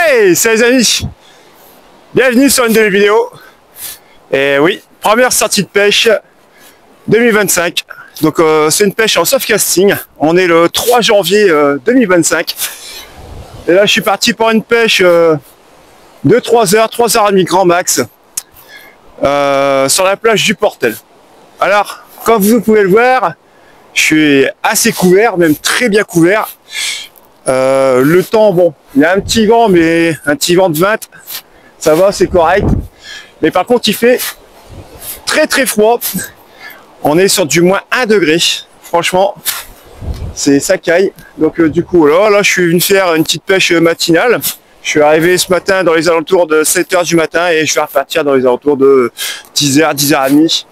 Hey, salut les amis, bienvenue sur une nouvelle vidéo. Et oui, première sortie de pêche 2025. Donc c'est une pêche en soft casting. On est le 3 janvier 2025. Et là je suis parti pour une pêche de 3 heures, 3h30 grand max sur la plage du Portel. Alors, comme vous pouvez le voir, je suis assez couvert, même très bien couvert. Le temps, bon, il y a un petit vent, mais un petit vent de 20, ça va, c'est correct. Mais par contre, il fait très très froid. On est sur du moins 1 degré. Franchement, c'est ça caille. Donc du coup, là, je suis venu faire une petite pêche matinale. Je suis arrivé ce matin dans les alentours de 7h du matin et je vais repartir dans les alentours de 10h, 10h30.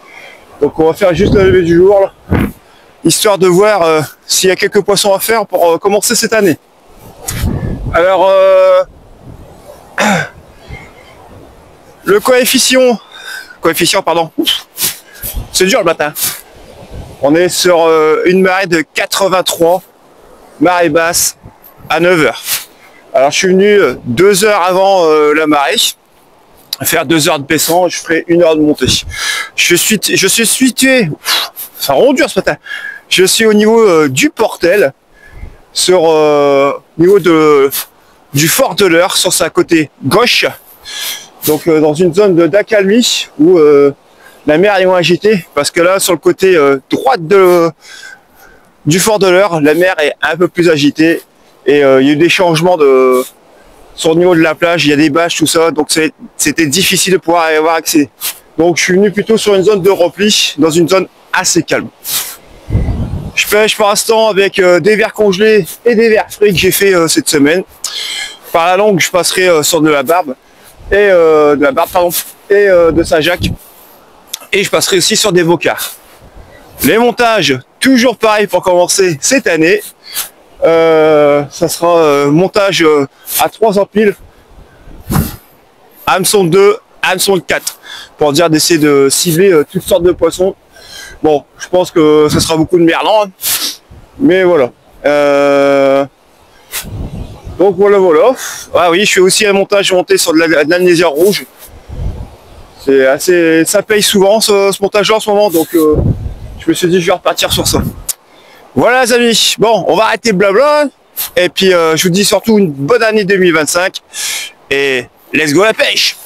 Donc on va faire juste la levée du jour, là, histoire de voir s'il y a quelques poissons à faire pour commencer cette année. Alors, le coefficient, pardon, c'est dur le matin. On est sur une marée de 83, marée basse à 9h. Alors je suis venu 2 heures avant la marée, faire 2 heures de baissant, je ferai 1 heure de montée. Je suis situé, ça rend dur ce matin. Je suis au niveau du Portel, sur niveau du fort de l'Eure, sur sa côté gauche. Donc dans une zone d'accalmie où la mer est moins agitée, parce que là sur le côté droit du fort de l'Eure, la mer est un peu plus agitée et il y a eu des changements sur le niveau de la plage, il y a des bâches, tout ça, donc c'était difficile de pouvoir y avoir accès. Donc je suis venu plutôt sur une zone de repli, dans une zone assez calme. Je pêche pour l'instant avec des vers congelés et des vers frais que j'ai fait cette semaine. Par la longue, je passerai sur de la barbe et de Saint-Jacques. Et je passerai aussi sur des bocards. Les montages, toujours pareil pour commencer cette année. Ça sera montage à 3 empiles, hameçon 2, hameçon 4, pour dire d'essayer de cibler toutes sortes de poissons. Bon, je pense que ça sera beaucoup de merlan, hein. Mais voilà. Donc voilà. Ah oui, je fais aussi un montage monté sur de l'amnésia rouge. C'est assez, ça paye souvent ce montage-là en ce moment, donc je me suis dit je vais repartir sur ça. Voilà les amis, bon, on va arrêter le blabla, et puis je vous dis surtout une bonne année 2025, et let's go la pêche.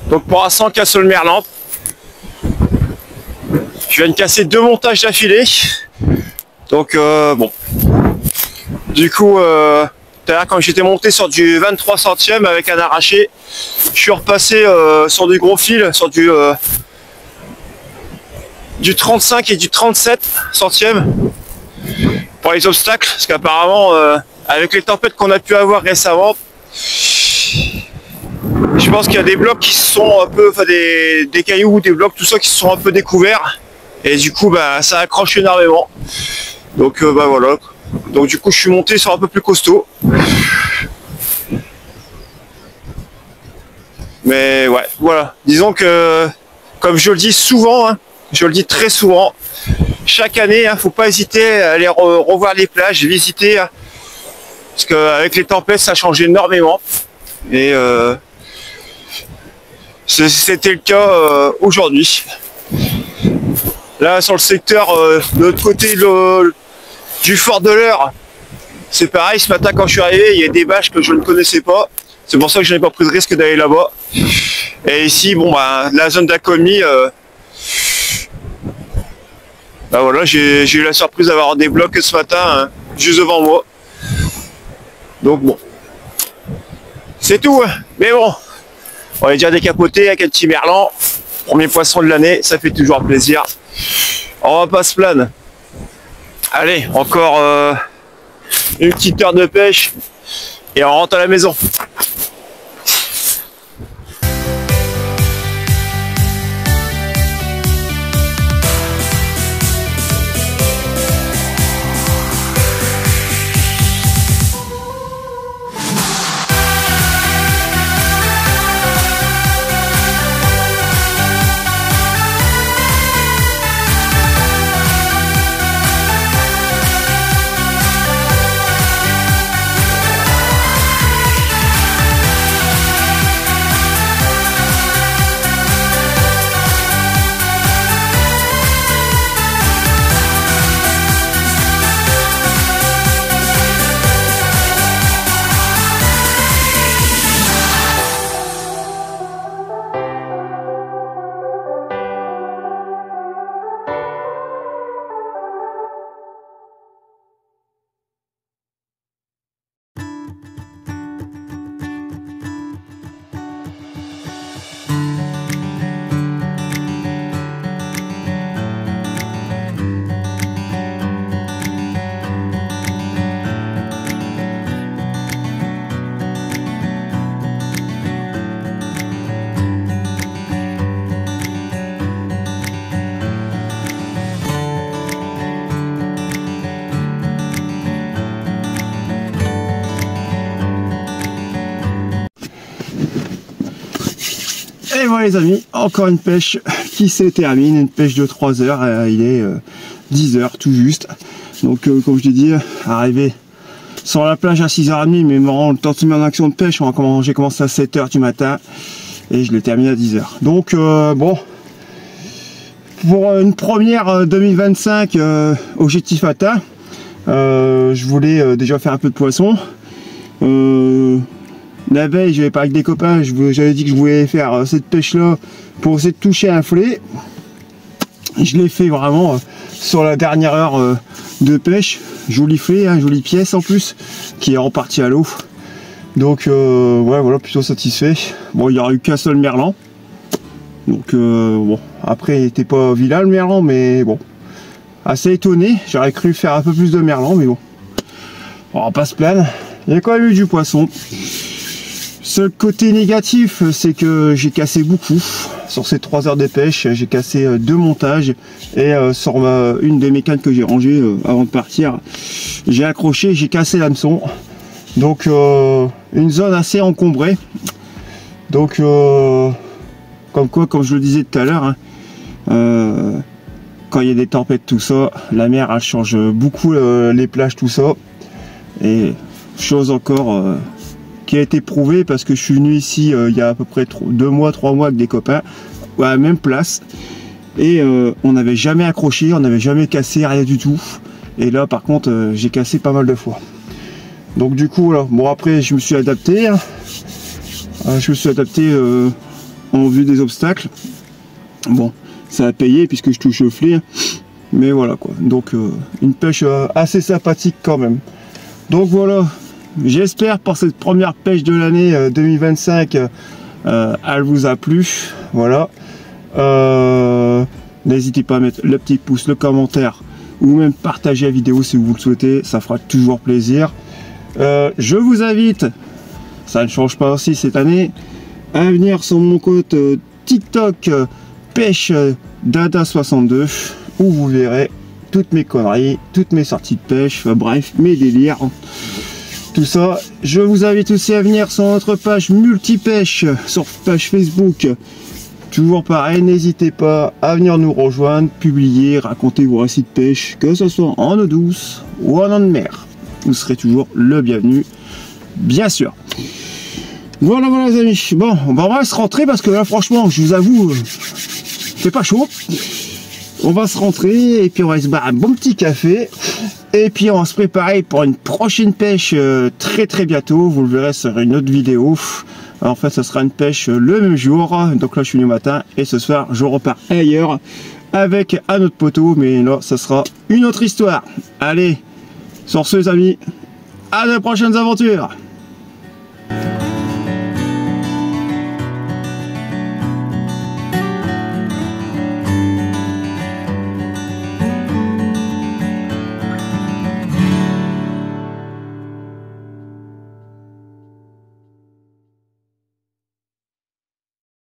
Donc pour l'instant, casse le merlan. Je viens de casser 2 montages d'affilée. Donc bon. Du coup, tout à l'heure quand j'étais monté sur du 23 centièmes avec un arraché, je suis repassé sur du gros fil, sur du 35 et du 37 centièmes pour les obstacles, parce qu'apparemment avec les tempêtes qu'on a pu avoir récemment, je pense qu'il y a des blocs qui sont un peu, enfin des cailloux, des blocs, tout ça qui sont un peu découverts. Et du coup, bah, ça accroche énormément. Donc, bah voilà. Donc du coup je suis monté sur un peu plus costaud. Mais ouais, voilà. Disons que, comme je le dis souvent, hein, je le dis très souvent, chaque année, faut pas hésiter à aller revoir les plages, visiter, hein, parce qu'avec les tempêtes, ça change énormément. Et c'était le cas aujourd'hui. Là, sur le secteur de l'autre côté du fort de l'Eure, c'est pareil. Ce matin, quand je suis arrivé, il y a des bâches que je ne connaissais pas. C'est pour ça que je n'ai pas pris de risque d'aller là-bas. Et ici, bon, bah, la zone d'Acomi, bah voilà, j'ai eu la surprise d'avoir des blocs ce matin, hein, juste devant moi. Donc bon, c'est tout. Hein. Mais bon, on est déjà décapoté avec un petit merlan. Premier poisson de l'année, ça fait toujours plaisir. On va pas se plaindre. Allez, encore une petite heure de pêche et on rentre à la maison. Et voilà les amis, encore une pêche qui se termine, une pêche de 3 heures, il est 10 heures tout juste. Donc comme je l'ai dit, arrivé sur la plage à 6h30, mais le temps de se mettre en action de pêche, j'ai commencé à 7h du matin et je l'ai terminé à 10h. Donc bon, pour une première 2025, objectif atteint, je voulais déjà faire un peu de poisson. La veille, j'avais parlé avec des copains, j'avais dit que je voulais faire cette pêche là pour essayer de toucher un filet. Je l'ai fait vraiment sur la dernière heure de pêche. Joli filet, hein, jolie pièce en plus, qui est reparti à l'eau. Donc ouais, voilà, plutôt satisfait. Bon, il n'y aura eu qu'un seul merlan. Donc bon, après il n'était pas vilain le merlan, mais bon, assez étonné. J'aurais cru faire un peu plus de merlan, mais bon, on va pas se plaindre. Il y a quand même eu du poisson. Seul côté négatif, c'est que j'ai cassé beaucoup sur ces 3 heures de pêche. J'ai cassé 2 montages et sur une de mes cannes que j'ai rangées avant de partir, j'ai accroché, j'ai cassé l'hameçon. Donc une zone assez encombrée. Donc comme quoi, comme je le disais tout à l'heure, hein, quand il y a des tempêtes, tout ça, la mer elle change beaucoup les plages, tout ça. Et chose encore qui a été prouvé parce que je suis venu ici il y a à peu près 2 mois, 3 mois avec des copains à la même place et on n'avait jamais accroché, on n'avait jamais cassé, rien du tout. Et là par contre j'ai cassé pas mal de fois. Donc du coup là, bon après je me suis adapté, hein. Je me suis adapté en vue des obstacles. Bon, ça a payé puisque je touche le filet, mais voilà quoi. Donc une pêche assez sympathique quand même. Donc voilà. J'espère pour cette première pêche de l'année 2025, elle vous a plu. Voilà. N'hésitez pas à mettre le petit pouce, le commentaire ou même partager la vidéo si vous le souhaitez. Ça fera toujours plaisir. Je vous invite, ça ne change pas aussi cette année, à venir sur mon compte TikTok pêche dada62 où vous verrez toutes mes conneries, toutes mes sorties de pêche, enfin, bref, mes délires. Tout ça, je vous invite aussi à venir sur notre page Multipêche, sur page Facebook. Toujours pareil, n'hésitez pas à venir nous rejoindre, publier, raconter vos récits de pêche, que ce soit en eau douce ou en eau de mer. Vous serez toujours le bienvenu, bien sûr. Voilà, voilà les amis. Bon, on va se rentrer parce que là, franchement, je vous avoue, c'est pas chaud. On va se rentrer et puis on va se boire un bon petit café. Et puis on va se préparer pour une prochaine pêche très très bientôt. Vous le verrez sur une autre vidéo. Alors, en fait, ça sera une pêche le même jour. Donc là, je suis venu au matin et ce soir, je repars ailleurs avec un autre poteau. Mais là, ça sera une autre histoire. Allez, sur ce, les amis, à de prochaines aventures.